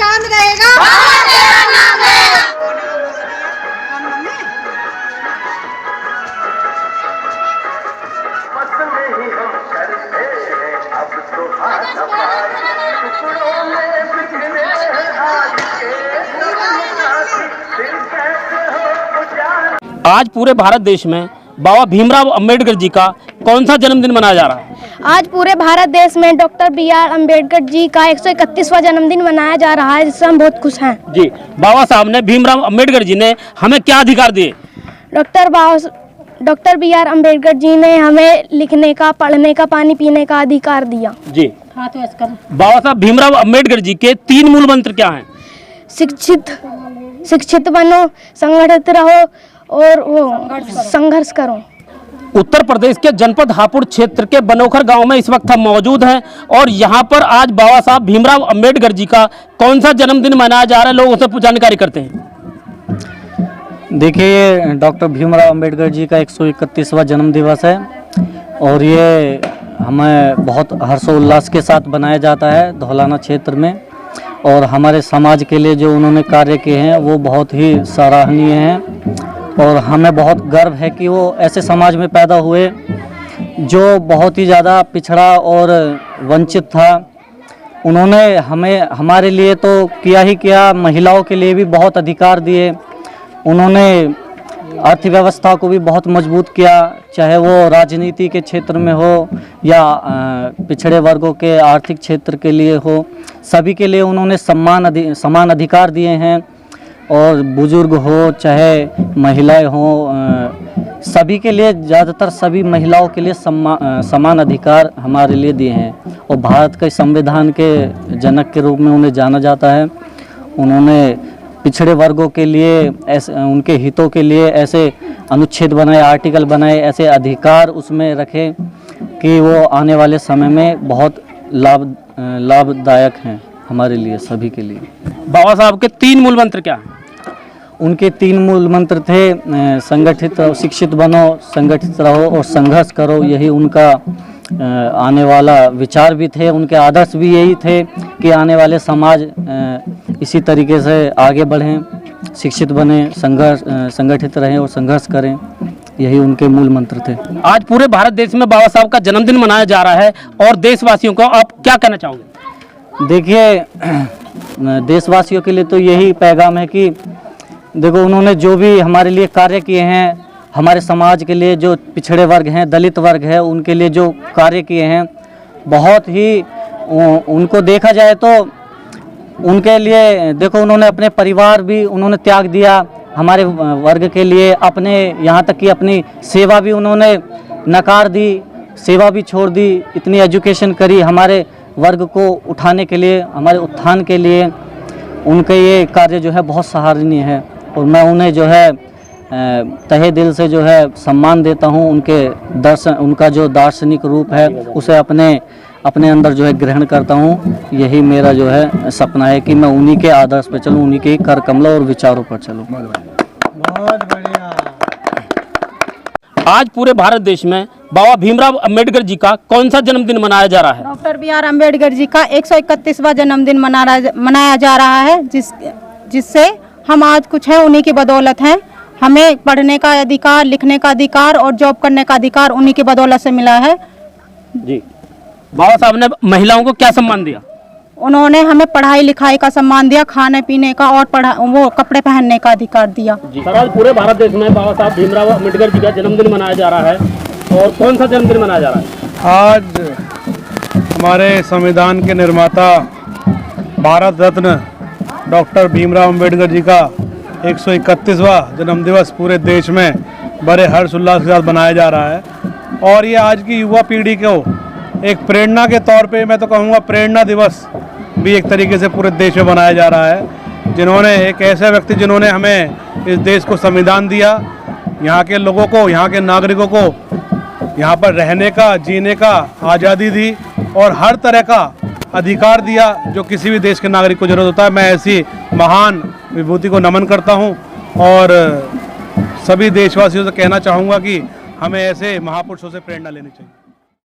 चांद रहेगा, बाबा तेरा नाम रहेगा। आज पूरे भारत देश में बाबा भीमराव अंबेडकर जी का कौन सा जन्मदिन मनाया जा रहा है? आज पूरे भारत देश में डॉक्टर B.R. अम्बेडकर जी का 131वां जन्मदिन मनाया जा रहा है, जिससे हम बहुत खुश हैं। जी, बाबा साहब ने भीमराव अंबेडकर जी ने हमें क्या अधिकार दिए? Doctor B.R. अम्बेडकर जी ने हमें लिखने का, पढ़ने का, पानी पीने का अधिकार दिया। जी, बाबा साहब भीमराव अंबेडकर जी के 3 मूल मंत्र क्या हैं? शिक्षित बनो, संगठित रहो और वो संघर्ष करो। उत्तर प्रदेश के जनपद हापुड़ क्षेत्र के बनोखर गांव में इस वक्त हम मौजूद हैं और यहां पर आज बाबा साहब भीमराव अंबेडकर जी का कौन सा जन्मदिन मनाया जा रहा है, लोगों से जानकारी करते हैं। देखिए, डॉक्टर भीमराव अंबेडकर जी का 131वां जन्म दिवस है और ये हमें बहुत हर्षोल्लास के साथ बनाया जाता है धौलाना क्षेत्र में। और हमारे समाज के लिए जो उन्होंने कार्य किए हैं वो बहुत ही सराहनीय हैं और हमें बहुत गर्व है कि वो ऐसे समाज में पैदा हुए जो बहुत ही ज़्यादा पिछड़ा और वंचित था। उन्होंने हमारे लिए तो किया ही किया, महिलाओं के लिए भी बहुत अधिकार दिए। उन्होंने अर्थव्यवस्था को भी बहुत मजबूत किया, चाहे वो राजनीति के क्षेत्र में हो या पिछड़े वर्गों के आर्थिक क्षेत्र के लिए हो, सभी के लिए उन्होंने समान अधिकार दिए हैं। और बुजुर्ग हो चाहे महिलाएं हो, सभी के लिए, ज़्यादातर सभी महिलाओं के लिए समान अधिकार हमारे लिए दिए हैं। और भारत के संविधान के जनक के रूप में उन्हें जाना जाता है। उन्होंने पिछड़े वर्गों के लिए ऐसे, उनके हितों के लिए ऐसे अनुच्छेद बनाए, आर्टिकल बनाए, ऐसे अधिकार उसमें रखे कि वो आने वाले समय में बहुत लाभदायक हैं हमारे लिए, सभी के लिए। बाबा साहब के 3 मूल मंत्र क्या हैं? उनके 3 मूल मंत्र थे, संगठित रहो, शिक्षित बनो, संगठित रहो और संघर्ष करो। यही उनका आने वाला विचार भी थे, उनके आदर्श भी यही थे कि आने वाले समाज इसी तरीके से आगे बढ़ें, शिक्षित बने, संगठित रहें और संघर्ष करें। यही उनके मूल मंत्र थे। आज पूरे भारत देश में बाबा साहब का जन्मदिन मनाया जा रहा है और देशवासियों को आप क्या कहना चाहोगे? देखिए, देशवासियों के लिए तो यही पैगाम है कि देखो, उन्होंने जो भी हमारे लिए कार्य किए हैं, हमारे समाज के लिए, जो पिछड़े वर्ग हैं, दलित वर्ग है, उनके लिए जो कार्य किए हैं, बहुत ही, उनको देखा जाए तो उनके लिए देखो, उन्होंने अपने परिवार भी उन्होंने त्याग दिया हमारे वर्ग के लिए, अपने यहाँ तक कि अपनी सेवा भी उन्होंने नकार दी, सेवा भी छोड़ दी। इतनी एजुकेशन करी हमारे वर्ग को उठाने के लिए, हमारे उत्थान के लिए। उनके ये कार्य जो है बहुत सराहनीय है और मैं उन्हें जो है तहे दिल से जो है सम्मान देता हूँ। उनका जो दार्शनिक रूप है उसे अपने अंदर जो है ग्रहण करता हूँ। यही मेरा जो है सपना है कि मैं उन्हीं के आदर्श पर चलूँ, उन्हीं के कर कमलों और विचारों पर चलूँ। बहुत बढ़िया। आज पूरे भारत देश में बाबा भीमराव अंबेडकर जी का कौन सा जन्मदिन मनाया जा रहा है? Doctor B.R. अम्बेडकर जी का 131वां जन्मदिन मनाया जा रहा है, जिससे हम आज कुछ है उन्हीं की बदौलत हैं। हमें पढ़ने का अधिकार, लिखने का अधिकार और जॉब करने का अधिकार उन्हीं की बदौलत से मिला है। जी, बाबा साहब ने महिलाओं को क्या सम्मान दिया? उन्होंने हमें पढ़ाई लिखाई का सम्मान दिया, खाने पीने का और वो कपड़े पहनने का अधिकार दिया। सर, आज पूरे भारत देश में बाबा साहब भीमराव अंबेडकर जी का जन्मदिन मनाया जा रहा है और कौन सा जन्मदिन मनाया जा रहा है? आज हमारे संविधान के निर्माता भारत रत्न डॉक्टर भीमराव अंबेडकर जी का 131वां जन्मदिवस पूरे देश में बड़े हर्षोल्लास के साथ मनाया जा रहा है। और ये आज की युवा पीढ़ी को एक प्रेरणा के तौर पे, मैं तो कहूँगा प्रेरणा दिवस भी एक तरीके से पूरे देश में मनाया जा रहा है। जिन्होंने, एक ऐसे व्यक्ति जिन्होंने हमें इस देश को संविधान दिया, यहाँ के लोगों को, यहाँ के नागरिकों को यहाँ पर रहने का, जीने का आज़ादी दी और हर तरह का अधिकार दिया जो किसी भी देश के नागरिक को जरूरत होता है। मैं ऐसी महान विभूति को नमन करता हूँ और सभी देशवासियों से कहना चाहूँगा कि हमें ऐसे महापुरुषों से प्रेरणा लेनी चाहिए।